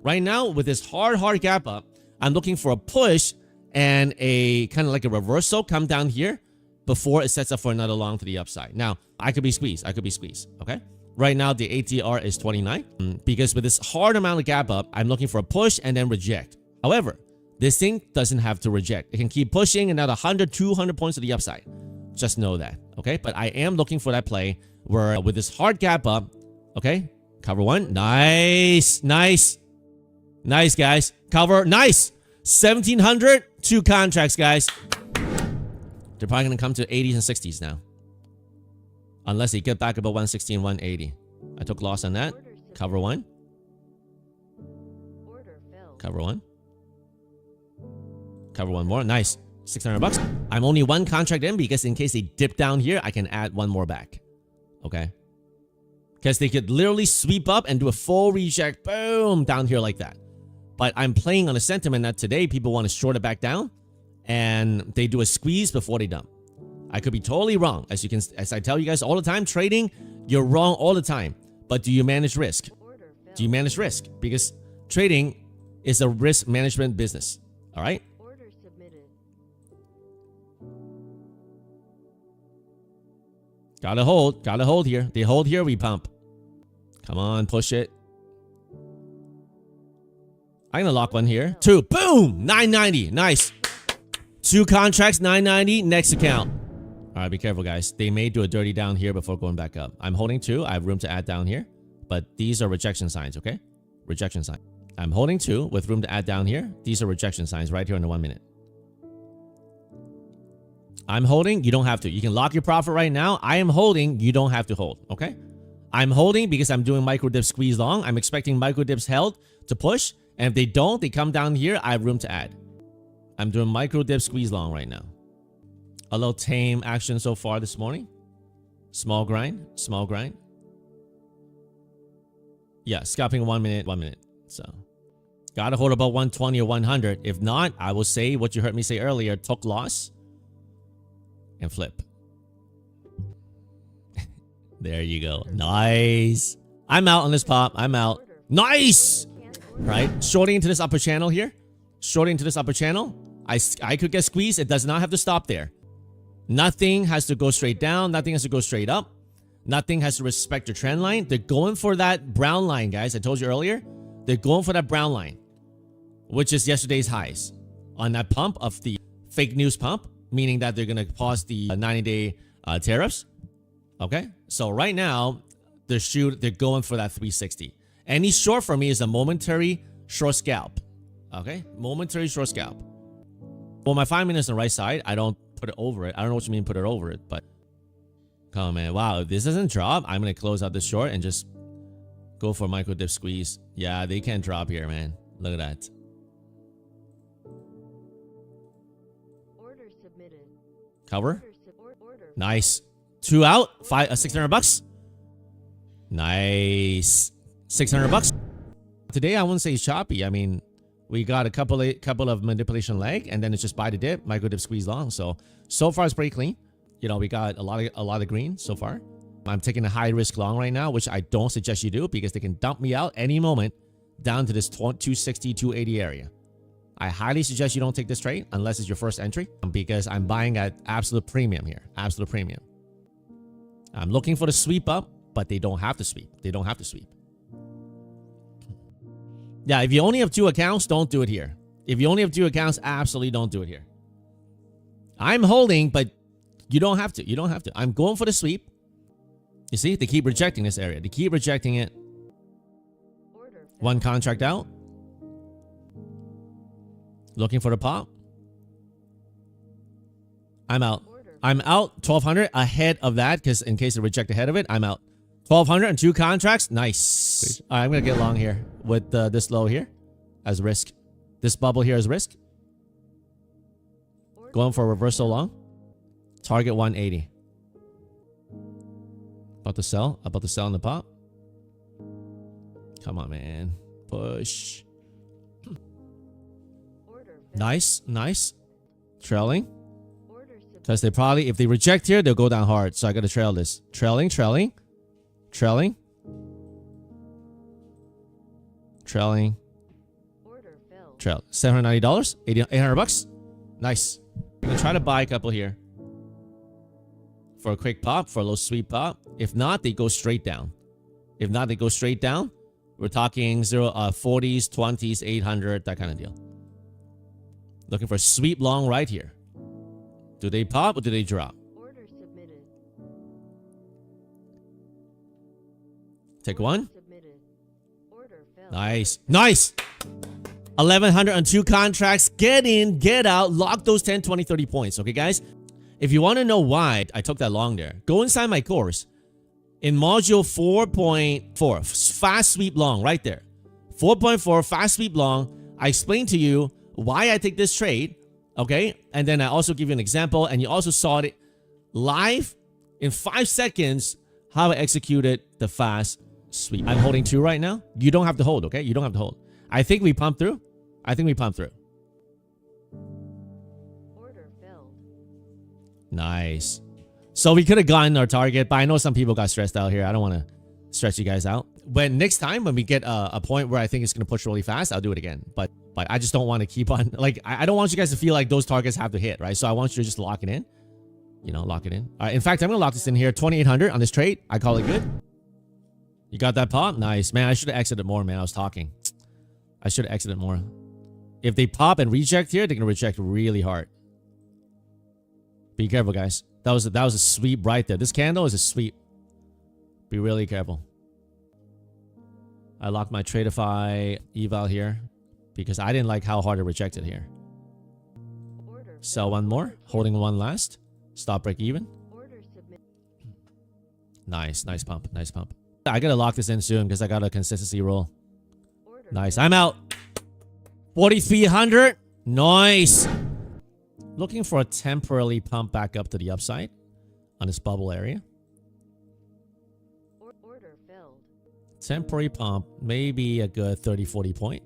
Right now, with this hard gap up, I'm looking for a push and a kind of like a reversal come down here before it sets up for another long to the upside. Now, I could be squeezed. Okay? Right now, the ATR is 29 because with this hard amount of gap up, I'm looking for a push and then reject. However, this thing doesn't have to reject. It can keep pushing another 100, 200 points to the upside. Just know that, okay? But I am looking for that play where with this hard gap up, okay? Cover one. Nice, guys. Cover, nice. 1,700, 2 contracts, guys. They're probably going to come to 80s and 60s now. Unless they get back about 160 and 180. I took loss on that. Cover one. Cover one. Cover one more. Nice. 600 bucks. I'm only 1 contract in because in case they dip down here, I can add 1 more back. Okay? Because they could literally sweep up and do a full reject. Boom. Down here like that. But I'm playing on a sentiment that today people want to short it back down. And they do a squeeze before they dump. I could be totally wrong. As I tell you guys all the time, trading, you're wrong all the time. But do you manage risk? Do you manage risk? Because trading is a risk management business. All right? Order submitted. Gotta hold here. They hold here, we pump. Come on, push it. I'm gonna lock one here. 2, boom, 990, nice. 2 contracts, 990, next account. All right, be careful, guys. They may do a dirty down here before going back up. I'm holding 2. I have room to add down here, but these are rejection signs, okay? Rejection sign. I'm holding 2 with room to add down here. These are rejection signs right here in the 1 minute. I'm holding. You don't have to. You can lock your profit right now. I am holding. You don't have to hold, okay? I'm holding because I'm doing micro dip squeeze long. I'm expecting micro dips held to push, and if they don't, they come down here. I have room to add. I'm doing micro dip squeeze long right now. A little tame action so far this morning. Small grind. Small grind. Yeah, scalping 1 minute. So, gotta hold about 120 or 100. If not, I will say what you heard me say earlier. Took loss. And flip. There you go. Nice. I'm out on this pop. I'm out. Nice. Right. Shorting into this upper channel here. Shorting into this upper channel. I could get squeezed. It does not have to stop there. Nothing has to go straight down. Nothing has to go straight up. Nothing has to respect your trend line. They're going for that brown line, guys. I told you earlier. They're going for that brown line, which is yesterday's highs on that pump of the fake news pump, meaning that they're going to pause the 90-day tariffs. Okay. So right now, they're going for that 360. Any short for me is a momentary short scalp. Okay. Momentary short scalp. Well, my 5 minutes on the right side, I don't put it over it. I don't know what you mean put it over it, but come on, man. Wow, if this doesn't drop, I'm going to close out this short and just go for a micro dip squeeze. Yeah, they can't drop here, man. Look at that. Order submitted. Cover. Nice. 2 out. 600 bucks. Nice. 600 bucks. Today, I wouldn't say choppy. I mean, we got a couple of manipulation leg, and then it's just buy the dip, micro dip squeeze long. So far it's pretty clean. You know, we got a lot of green so far. I'm taking a high risk long right now, which I don't suggest you do because they can dump me out any moment down to this 260, 280 area. I highly suggest you don't take this trade unless it's your first entry because I'm buying at absolute premium here. Absolute premium. I'm looking for the sweep up, but they don't have to sweep. They don't have to sweep. Yeah, if you only have 2 accounts, don't do it here. If you only have 2 accounts, absolutely don't do it here. I'm holding, but you don't have to. You don't have to. I'm going for the sweep. You see, they keep rejecting this area. They keep rejecting it. 1 contract out. Looking for the pop. I'm out. I'm out. 1,200 ahead of that because in case they reject ahead of it, I'm out. 1,200 and 2 contracts. Nice. All right, I'm going to get long here with this low here as risk. This bubble here is risk. Going for a reversal long. Target 180. About to sell. About to sell in the pop. Come on, man. Push. Nice. Nice. Trailing. Because they probably, if they reject here, they'll go down hard. So I got to trail this. Trailing. Trailing. Trailing. Trail. $790. 800 bucks. Nice. We can try to buy a couple here. For a quick pop, for a little sweet pop. If not, they go straight down. If not, they go straight down. We're talking 40s, 20s, 800, that kind of deal. Looking for a sweep long right here. Do they pop or do they drop? Order submitted. Take one. Submitted. Order failed. Nice. Nice. 1,100 on 2 contracts. Get in, get out. Lock those 10, 20, 30 points. Okay, guys? If you want to know why I took that long there, go inside my course. In module 4.4, fast sweep long, right there. 4.4, fast sweep long. I explained to you why I take this trade, okay? And then I also give you an example, and you also saw it live in 5 seconds how I executed the fast sweep. I'm holding 2 right now. You don't have to hold, okay? You don't have to hold. I think we pumped through. I think we pumped through. Order failed. Nice. So we could have gotten our target, but I know some people got stressed out here. I don't want to stress you guys out. When next time, when we get a point where I think it's going to push really fast, I'll do it again. But I just don't want to keep on, like, I don't want you guys to feel like those targets have to hit, right? So I want you to just lock it in. You know, lock it in. All right, in fact, I'm going to lock this in here. 2,800 on this trade. I call it good. You got that pop? Nice. Man, I should have exited more, man. I was talking. I should have exited more. If they pop and reject here, they're going to reject really hard. Be careful, guys. That was a sweep right there. This candle is a sweep. Be really careful. I locked my Tradeify eval here because I didn't like how hard it rejected here. Sell one more, holding one last. Stop break even. Nice, nice pump, nice pump. I gotta lock this in soon because I got a consistency roll. Nice, I'm out. 4,300. Nice. Looking for a temporarily pump back up to the upside on this bubble area. Order failed. Temporary pump, maybe a good 30, 40 point.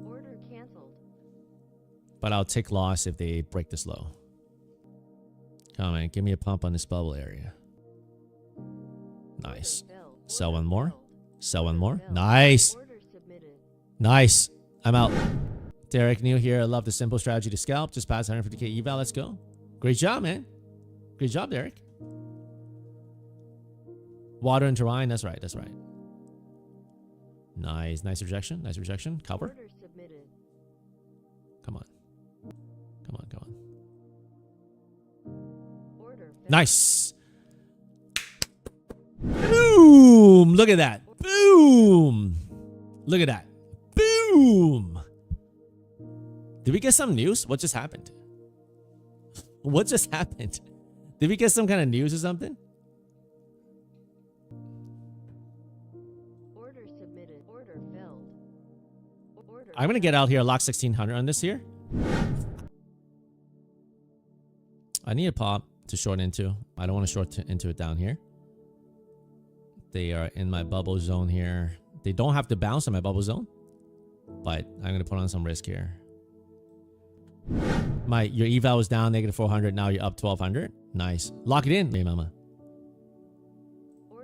Order canceled. But I'll take loss if they break this low. Come on, give me a pump on this bubble area. Nice. Sell one more. Sell one more. Nice. Nice. I'm out. Derek, new here. I love the simple strategy to scalp. Just pass 150k eval. Let's go. Great job, man. Great job, Derek. Water and terrain. That's right. That's right. Nice. Nice rejection. Nice rejection. Cover. Come on. Come on. Come on. Nice. Boom. Look at that. Boom. Look at that. Boom. Did we get some news? What just happened? What just happened? Did we get some kind of news or something? Order submitted. Order failed. Order I'm going to get out here, lock 1,600 on this here. I need a pop to short into. I don't want to short into it down here. They are in my bubble zone here. They don't have to bounce in my bubble zone, but I'm going to put on some risk here. Your eval was down -400. Now you're up 1,200. Nice. Lock it in, hey mama.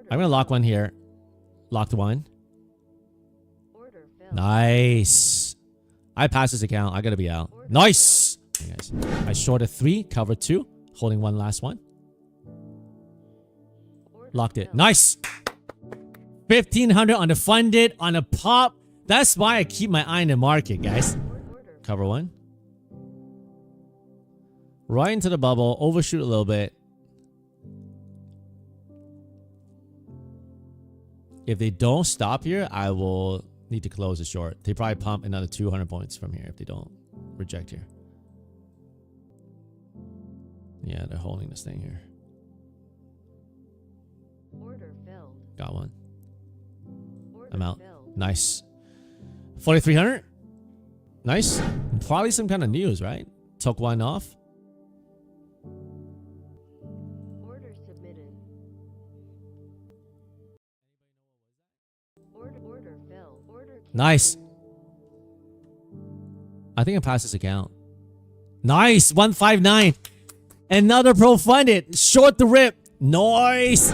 I'm gonna lock one here. Locked one. Nice. I passed this account. I gotta be out. Nice. Okay, guys. I shorted 3, covered 2, holding one last one. Locked it. Nice. 1,500 on the funded, on a pop. That's why I keep my eye in the market, guys. Cover one. Right into the bubble, overshoot a little bit. If they don't stop here, I will need to close the short. They probably pump another 200 points from here if they don't reject here. Yeah, they're holding this thing here. Got one. I'm out. Nice. 4,300. Nice. Probably some kind of news, right? Took one off. Nice. I think I passed this account. Nice. 159. Another pro funded. Short the rip. Nice.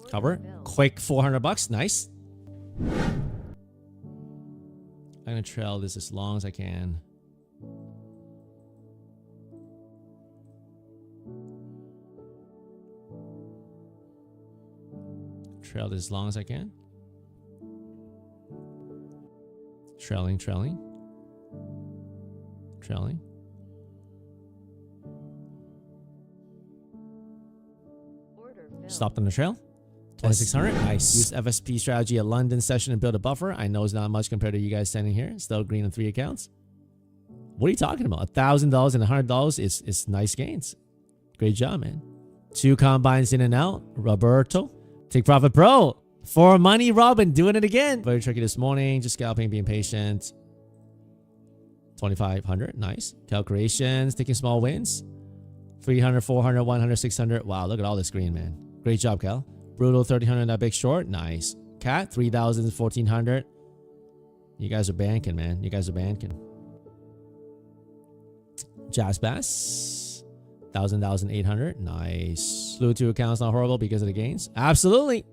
Cover. Quick 400 bucks. Nice. I'm gonna trail this as long as I can. Trail this as long as I can. Trailing, trailing. Trailing. Stopped on the trail. 2600. Nice. Used FSP strategy at London session and build a buffer. I know it's not much compared to you guys standing here. Still green on 3 accounts. What are you talking about? $1,000 and $100 is nice gains. Great job, man. 2 combines in and out. Roberto. Take profit pro. For money, Robin. Doing it again. Very tricky this morning. Just scalping, being patient. 2,500. Nice. Calculations. Taking small wins. 300, 400, 100, 600. Wow, look at all this green, man. Great job, Cal. Brutal 1,300 that big short. Nice. Cat 3,000, 1,400. You guys are banking, man. You guys are banking. Jazz Bass 1,800. Nice. Blue 2 accounts not horrible because of the gains. Absolutely.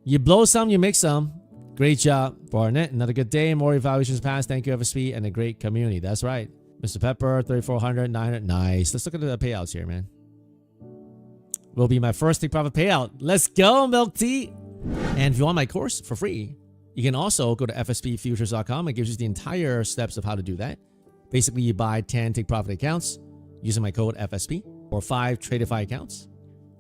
You blow some, you make some. Great job, Barnett. Another good day. More evaluations passed. Thank you, FSP, and a great community. That's right. Mr. Pepper 3,400, 900. Nice. Let's look at the payouts here, man. Will be my first take profit payout. Let's go, Milk Tea. And if you want my course for free, you can also go to fspfutures.com. It gives you the entire steps of how to do that. Basically, you buy 10 take profit accounts using my code FSP, or 5 Tradify accounts,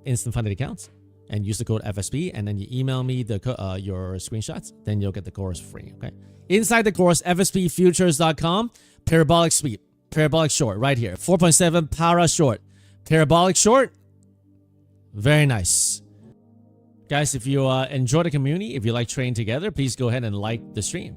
instant funded accounts, and use the code FSP, and then you email me your screenshots, then you'll get the course free, okay? Inside the course, fspfutures.com, parabolic sweep, parabolic short, right here, 4.7 para short, parabolic short, very nice. Guys, if you enjoy the community, if you like trading together, please go ahead and like the stream.